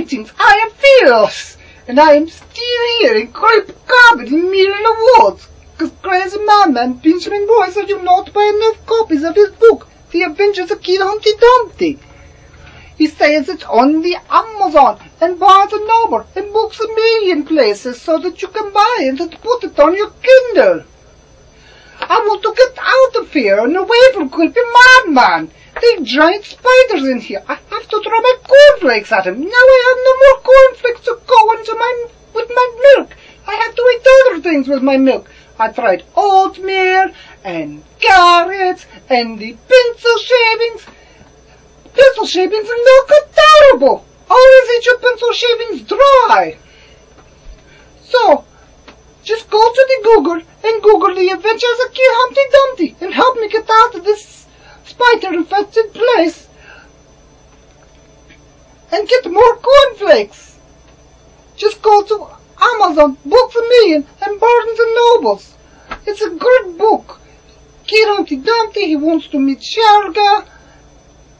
Greetings, I am Fearless, and I am still here in creepy carpet in Middle in the Woods, because crazy madman Benjamin Roy said you not buy enough copies of his book, The Adventures of Kid Humpty Dumpty. He says it's on the Amazon and Barnes & Noble and Books A Million places so that you can buy it and put it on your Kindle. I want to get out of here and away from creepy madman. There are giant spiders in here. I have to throw my cornflakes at him. Now I have no more cornflakes to go into with my milk. I have to eat other things with my milk. I tried oatmeal and carrots and the pencil shavings. Pencil shavings look terrible. Always eat your pencil shavings dry. So, just go to the Google and Google The Adventures of Kid Humpty Dumpty and help me get out of this spider-infested place and get more cornflakes. Just go to Amazon, Books A Million, and Barnes & Nobles. It's a good book. Kid Humpty Dumpty, he wants to meet Shelga,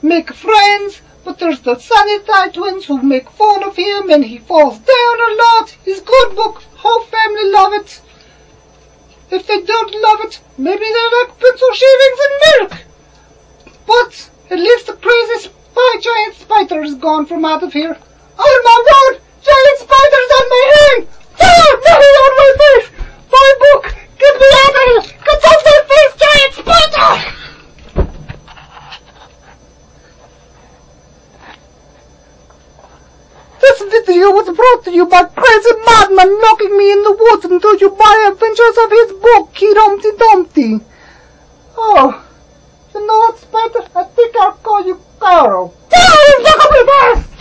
make friends, but there's the Sunnydye twins who make fun of him and he falls down a lot. It's a good book. Whole family love it. If they don't love it, maybe they like pencil shavings and milk. But at least the crazy giant spider is gone from out of here. Oh my God! Giant spiders on my hand! Ah, nothing on my face! My book! Get me out of here! Get off my face, giant spider! This video was brought to you by crazy madman knocking me in the woods until you buy Adventures of his book, Kid Humpty Dumpty. Oh, you know what, Spider? I think I'll call you Carol. Carol, look at me, boss!